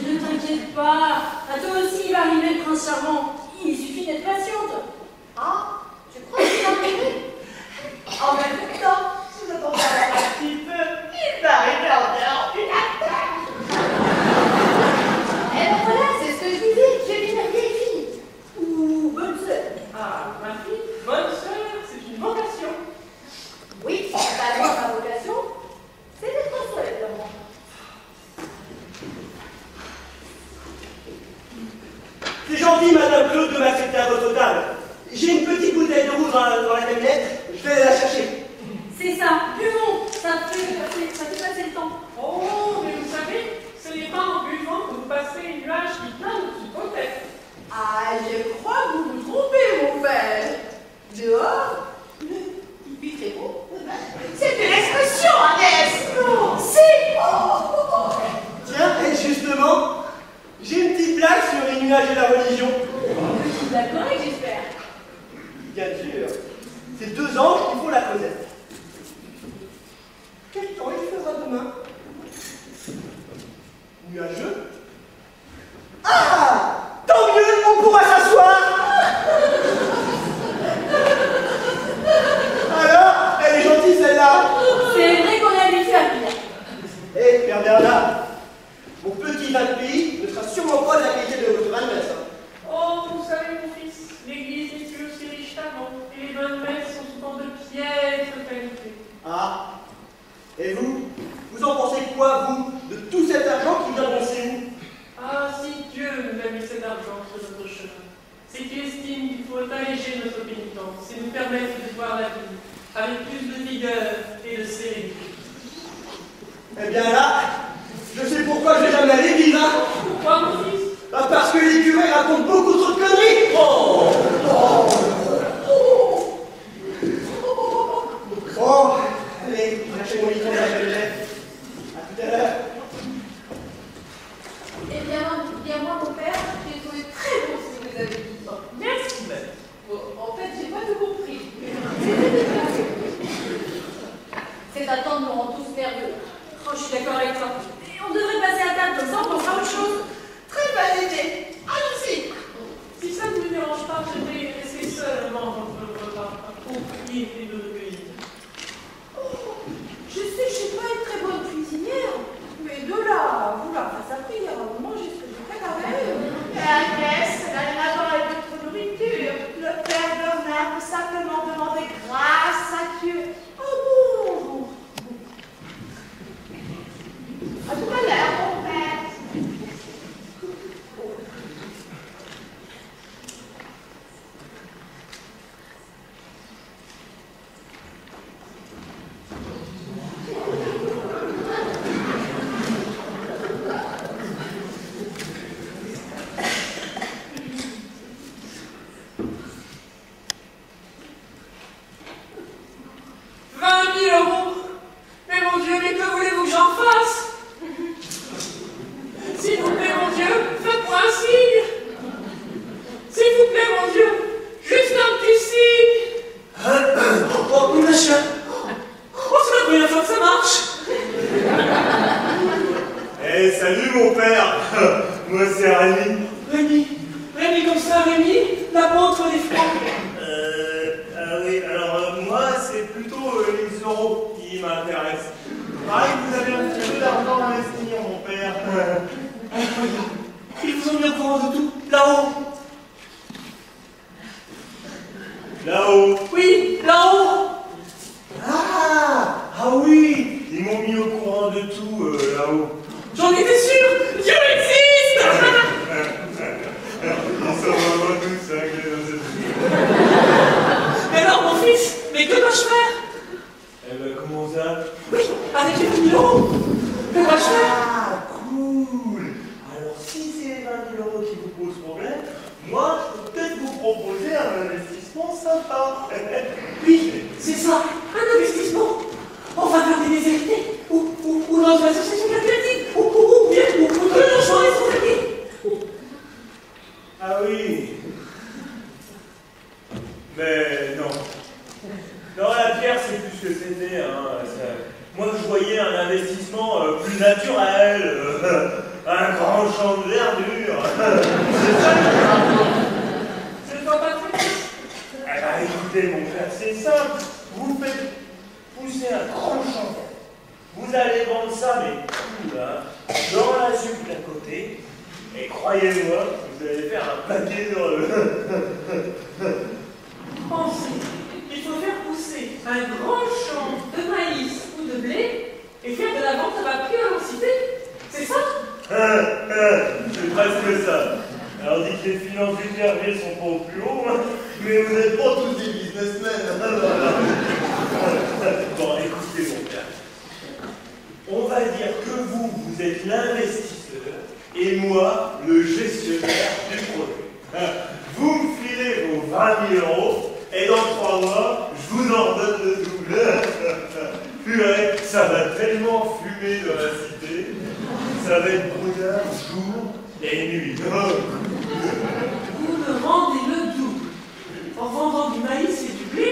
ne t'inquiète pas. À toi aussi, il va arriver le prince charmant. Il suffit d'être patiente. Ah, tu crois qu'il va arriver? En même temps, je m'attends à un petit peu. Il va arriver en dehors du latin. Eh ben voilà, c'est ce que je disais. J'ai vu une vieille fille. Ou bonne sœur. Ah, ma fille, bonne sœur, c'est une vocation. Oui, bah moi, ma vocation, c'est d'être seule dans moi. C'est gentil, Madame Claude, de m'accepter à votre table. J'ai une petite bouteille de rouge dans la camionnette, je vais la chercher. C'est ça, buvons. Ça fait passer le temps. Oh, mais vous savez, ce n'est pas en buvant que vous passerez les nuages qui planent au-dessus de vos têtes. Ah, je crois que vous vous trompez, mon père. Dehors, il fait très beau. C'est une expression, Agnès. Non, c'est beau. Tiens, et justement, j'ai une petite blague sur les nuages et la religion. Une petite blague correcte, j'espère. Bien sûr, c'est deux anges qui font la causette. Quel temps il fera demain? Nuageux? Ah! Tant mieux, on pourra s'asseoir! Alors, elle est gentille celle-là! C'est vrai qu'on est habitué à pire. Eh, Père Bernard, mon petit vin de pays ne sera sûrement pas de la qualité de votre vin de messe. Oh, vous savez, mon fils, l'église des cieux, c'est riche avant, et les bonnes messes sont souvent de piètre qualité. Ah! Et vous? Vous en pensez quoi, vous, de tout cet argent qui vient de vous? Ah, si Dieu nous a mis cet argent sur notre chemin, c'est qu'il estime qu'il faut alléger notre pénitence et nous permettre de voir la vie avec plus de vigueur et de sérénité. Eh bien là, je sais pourquoi je vais jamais à l'église, hein? Pourquoi, mon fils? Bah parce que les curés racontent beaucoup trop de conneries! Oh! Oh! Oh! Allez, lâchez mon lit, à tout à l'heure. Eh bien moi, mon père, j'ai trouvé très bon ce que vous avez dit. Merci, mère. Bon, en fait, j'ai pas tout compris. Cette attente nous rend tous nerveux. Oh, je suis d'accord avec toi. Et on devrait passer à table, comme ça on pensera à autre chose. Très bonne idée. Allons-y. Si ça ne vous dérange pas, je vais rester seulement dans votre repas pour prier et de recueillir. Oh, je sais, je suis pas une très bonne cuisinière, mais de là à vouloir faire sa prière avant de manger ce que j'ai préparé. Agnès, la là-bas est votre nourriture. Le père Bernard peut simplement demander grâce à Dieu. Oh bon. À tout à l'heure, mon père. Moi, je voyais un investissement plus naturel, un grand champ C'est ça le rapport. Je ne vois pas très bien. Eh ben, écoutez, mon frère, c'est simple. Vous faites pousser un grand champ. Vous allez vendre ça, mais tout là, dans la sucre d'à côté. Et croyez-moi, vous allez faire un paquet d'heureux. Pensez, il faut faire pousser un grand champ de maïs ou de blé et faire de la vente à bas prix à l'entité. C'est ça? C'est presque ça. Alors on dit que les finances du clergé sont pas au plus haut, hein, mais vous n'êtes pas tous des businessmen. Bon, écoutez mon père. On va dire que vous êtes l'investisseur et moi, le gestionnaire du projet. Vous me filez vos 20 000 euros et dans 3 mois, je vous en redonne le double. Purée, ça va tellement fumer dans la cité. Ça va être brouillard, jour et nuit. Vous me rendez le double en vendant du maïs et du blé.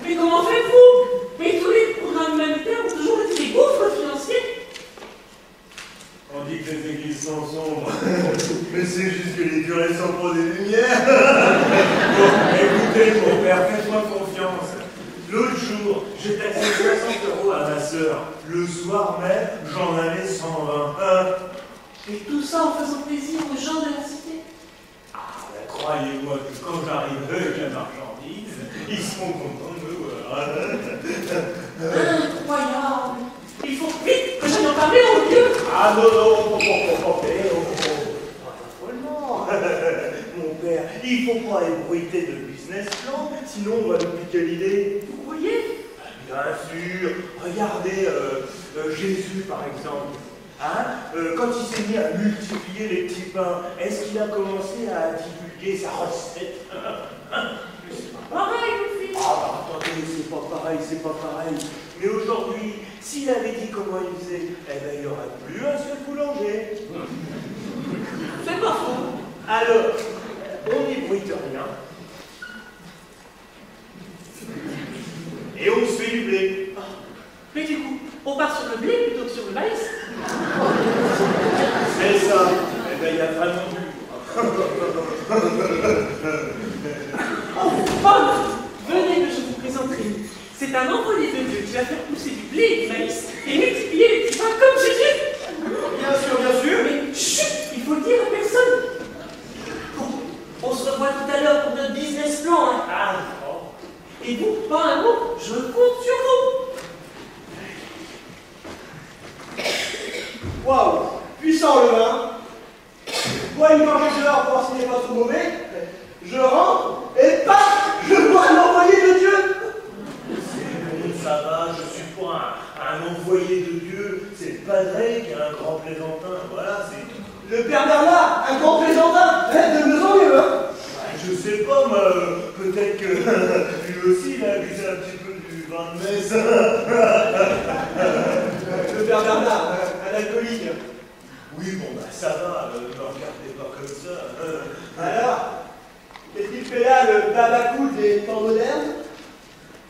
Mais comment faites-vous? Mais tous les programmes humanitaires ont toujours été des gouffres financiers. On dit que les églises sont sombres, mais c'est juste que les curés sont pour des lumières. Bon, écoutez, mon père, faites-moi confiance. L'autre jour, j'ai taxé 60 euros à ma sœur. Le soir même, j'en avais 120. Et tout ça en faisant plaisir aux gens de la cité. Ah, ben, croyez-moi que quand j'arriverai avec la marchandise, ils seront contents de me voir. Incroyable! Il faut vite que j'aille en parler au vieux! Ah non, mon père, il faut pas ébruiter de business plan, sinon on va nous piquer l'idée. Vous croyez? Bien sûr, regardez Jésus par exemple. Hein, quand il s'est mis à multiplier les petits pains, est-ce qu'il a commencé à divulguer sa recette? C'est pas pareil, mon fils! Ah bah attendez, c'est pas pareil. Mais aujourd'hui, s'il avait dit comment il faisait, eh ben il n'y aurait plus un seul boulanger. C'est pas faux! Alors, on n'ébruite rien. Et on se fait du blé. Mais du coup, on part sur le blé plutôt que sur le maïs. C'est ça. Eh ben il y a vraiment du. Oh, bonne! Venez que je vous présente Rémi. C'est un envoyé de Dieu qui va faire pousser du blé et du maïs et multiplier les petits pains comme Jésus. Bien sûr. Mais chut, il faut le dire à personne. Bon, on se revoit tout à l'heure pour notre business plan. Hein. Ah non. Et vous, pas un mot, je compte sur vous. Waouh, puissant le vin. Bois une gorgée dehors pour voir s'il n'est pas trop mauvais. Je rentre et paf, je vois un envoyé de Dieu. C'est bon, ça va, je suis pas un envoyé de Dieu. C'est le padré qui est un grand plaisantin. Voilà, c'est tout. Le père Bernard, un grand plaisantin, de mieux en mieux. Hein. Je sais pas, moi, peut-être que lui aussi il a abusé un petit peu du vin de messe. Le père Bernard, un alcoolique. Oui, bon, bah ça va, ne me regardez pas comme ça. Alors, qu'est-ce qu'il fait là, le babacou des temps modernes?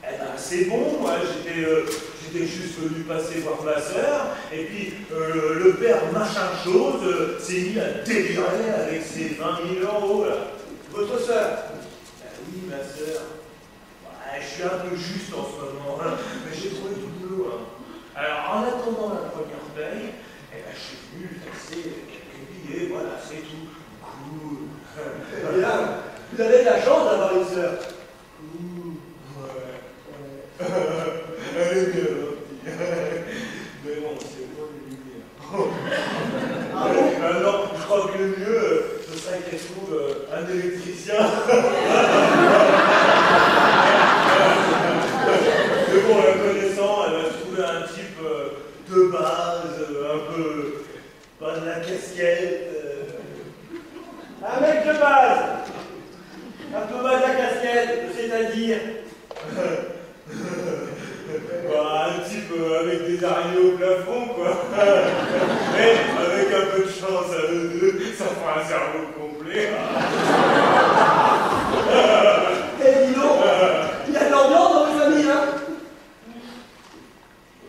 Eh ben, c'est bon, moi, j'étais juste venu passer voir ma sœur, et puis le père machin chose s'est mis à délirer avec ses 20 000 euros, là. Votre sœur? Oui, ma sœur. Ouais, je suis un peu juste en ce moment, hein, mais j'ai trouvé du boulot. Hein. Alors, en attendant la première paye, eh ben, je suis venu taxer quelques billets, voilà, c'est tout. Cool. Eh bien, vous avez de la chance d'avoir une sœur. Ouais. Elle est bien gentille. Mais bon, c'est pas les lumières. Ah bon? Non, je crois que le mieux, ce serait qu'elle trouve un électricien. Mais bon, la connaissant, elle va se trouver un type de base, un peu pas de la casquette. Un mec de base. Un peu bas de la casquette, c'est-à-dire. Bah, un type avec des araignées au plafond, quoi. Mais avec un peu de chance à eux deux, ça fera un cerveau complet. Eh, dis donc, il y a de l'ambiance dans votre famille, hein?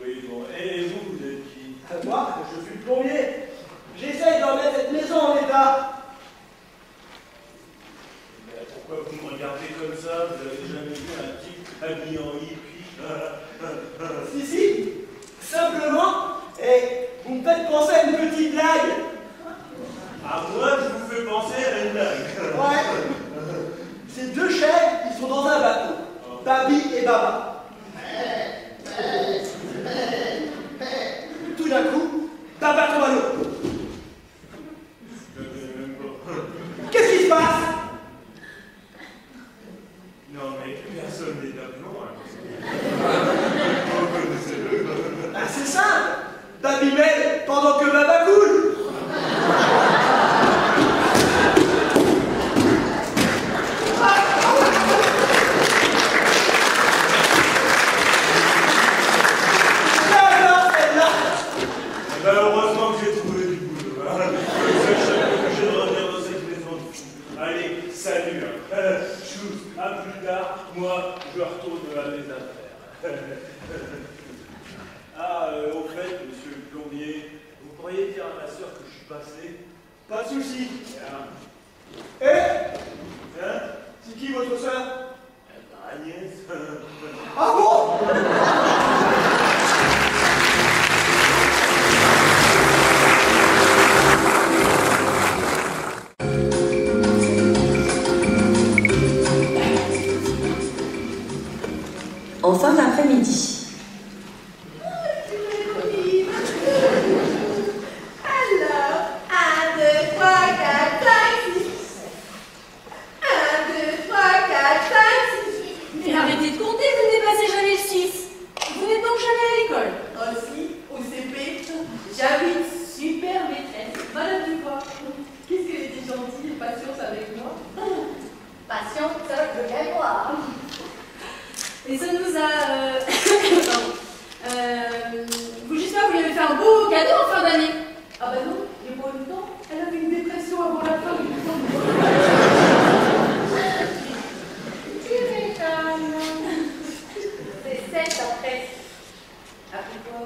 Oui, bon, et vous êtes qui? Moi, je suis le plombier. J'essaye de remettre cette maison en état. commencer à une blague. Ouais. Ces deux chèvres, ils sont dans un bateau. Babi et Baba. Tout d'un coup, Baba tombe à l'eau. Qu'est-ce qui se passe? Non, mais personne n'est d'aplomb. Ah, c'est simple. Babi mêle pendant que Baba coule. Heureusement que j'ai trouvé du boulot. Hein. Je vais revenir dans cette maison. Allez, salut. Hein. Chous, à plus tard. Moi, je retourne à mes affaires. Ah, au fait, monsieur le plombier, vous pourriez dire à ma soeur que je suis passé? Pas de soucis. Hein? Hein? C'est qui votre soeur? Agnès. Ah bon? En fin d'après-midi. Alors, 1, 2, 3, 4, 5, 6. 1, 2, 3, 4, 5, 6. Mais arrêtez de compter, vous ne dépassez jamais le 6. Vous n'êtes donc jamais à l'école. Aussi, au CP, j'avais une super maîtresse, Madame Dupont. Qu'est-ce qu'elle était gentille et patiente avec moi. Patiente, ça je viens voir. Et ça nous a... Pardon. J'espère que vous lui avez fait un beau cadeau en fin d'année. Ah bah non, j'ai pas eu le temps. Elle avait une dépression avant la fin du temps. Tu m'étonnes. C'est 7 après. Après quoi?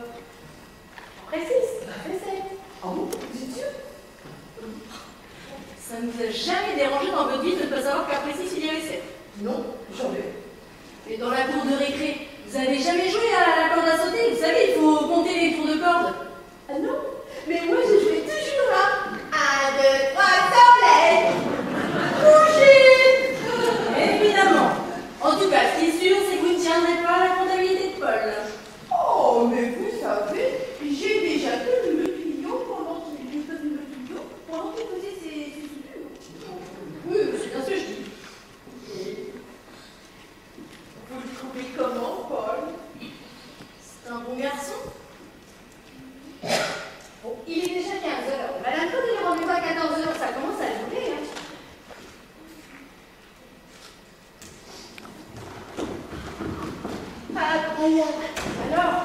Après 6. Après 7. Ah bon? Vous êtes sûr? Ça ne vous a jamais dérangé dans votre vie de ne pas savoir qu'après 6, il y avait 7. Non, jamais. Et dans la cour de récré, vous avez jamais joué à la corde à sauter? Vous savez, il faut compter les tours de corde. Ah non? Mais moi je jouais toujours là. 1, 2, 3, soleil. Coucher. Évidemment. En tout cas, ce qui est sûr, c'est que vous ne tiendrez pas la comptabilité de Paul. Oh, mais vous savez, j'ai déjà tenu le tuyau pendant qu'il faisait ses figures. Oui, c'est bien ce que je dis. Vous le trouvez comment, Paul? C'est un bon garçon. Bon, il est déjà 15h. Madame Claude est rendez-vous à 14h. Ça commence à jouer, hein. Incroyable. Alors?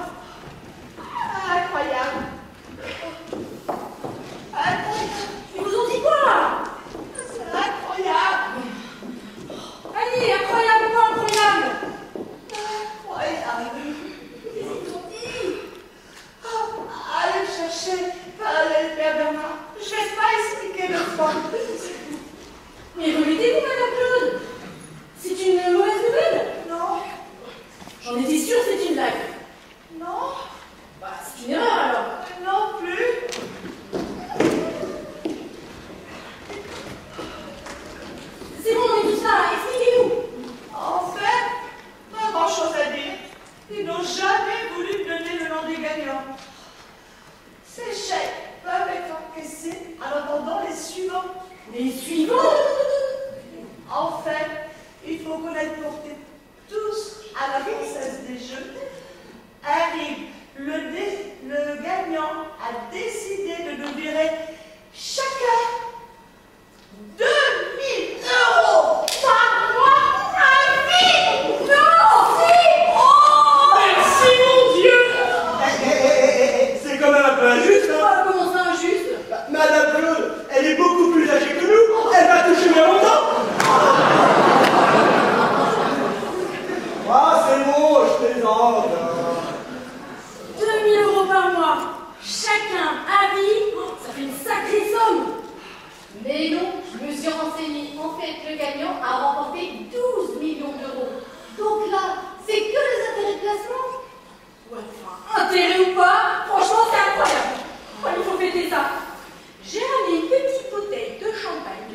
Incroyable. Incroyable. Ils vous ont dit quoi? C'est incroyable. Allez, incroyable ou pas incroyable? Incroyable. Qu'est-ce qu'ils ont dit? Allez me chercher. Allez, Père Bernard. Je ne vais pas expliquer le fois. Mais remettez-vous, Madame Claude. C'est une mauvaise nouvelle? Non. J'en étais sûre, c'est une blague. Non. Bah, c'est une erreur alors. Non plus. C'est bon, on est tous là, expliquez-nous. En fait, pas grand-chose à dire. Ils n'ont jamais voulu me donner le nom des gagnants. Ces chèques peuvent être encaissés en attendant les suivants. Les suivants? En fait, il faut qu'on aille porter tous à la Française des Jeux. Arrive, le gagnant a décidé de nous virer chacun 2 000 € par mois à vie. Non, si. Oh, Merci mon Dieu! C'est quand même un peu injuste, hein? Oh, comment ça injuste? Madame Claude, elle est beaucoup plus âgée que nous. Elle va toucher moins longtemps. Ah, c'est bon, je plaisante. 2 000 € par mois. Chacun à vie. Oh, ça fait une sacrée somme. Mais non, je me suis renseignée. En fait, le gagnant a remporté 12 millions d'euros. Donc là, c'est que les intérêts de placement. Ouais, enfin, intérêt ou pas, franchement, c'est incroyable. Oh, il faut fêter ça. J'ai ramené une petite bouteille de champagne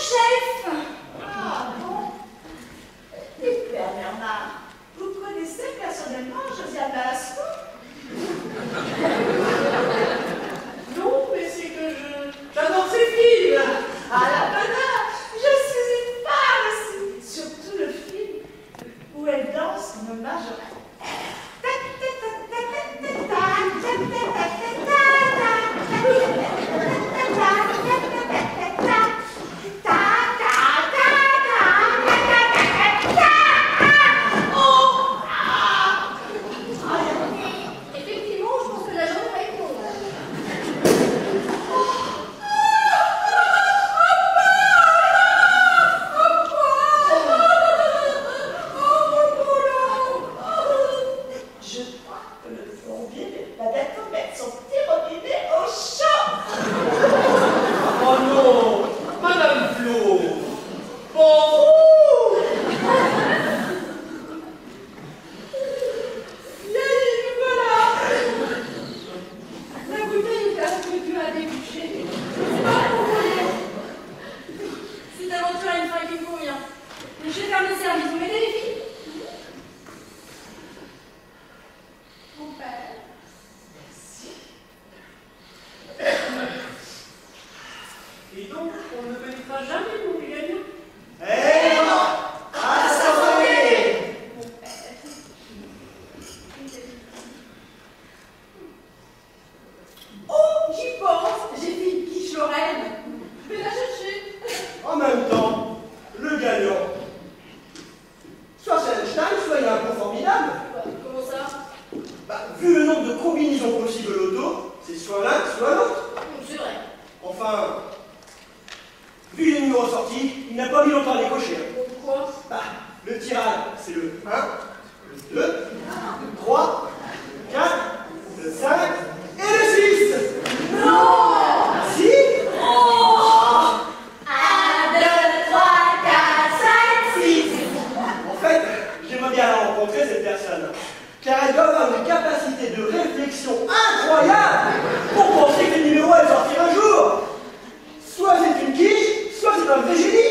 chef. Ah bon? Et Père Bernard, vous connaissez personnellement Josiane Balasco? Non, mais c'est que j'adore ces films. À la bonheur, je suis une fan aussi. Surtout le film où elle danse comme Marjolaine. Effectivement, je pense que la journée va être longue. Je crois que le plombier et Madame Combette sont terrorisés au chaud. Oh non, Madame Flo. Bon. Vieille, voilà. La bouteille est un peu dure à déboucher. C'est pas pour vous. Cette aventure a une fin qui convient. Mais je vais faire mes services. Vous m'aidez, les filles? Mon père. Et donc, on ne connaîtra jamais mon gagnant. Eh non! À s'envoyer! Oh, j'y pense. J'ai fait une quiche Lorraine. Je vais la chercher. En même temps, le gagnant, soit c'est Einstein, soit il a un point formidable. Comment ça? Bah, vu le nombre de combinaisons possibles au loto, c'est soit l'un, soit l'autre. C'est vrai. Enfin, vu les numéros sortis, il n'a pas mis longtemps à les cocher. Pourquoi? Bah, le tirage, c'est le 1, le 2, le 3, le 4, le 5 et le 6. Non! Si? Oh! 1, 2, 3, 4, 5, 6. En fait, j'aimerais bien rencontrer cette personne, car elle doit avoir une capacité de réflexion incroyable pour penser que les numéros allaient sortir un jour. Soit c'est une quiche, soit c'est un vrai génie.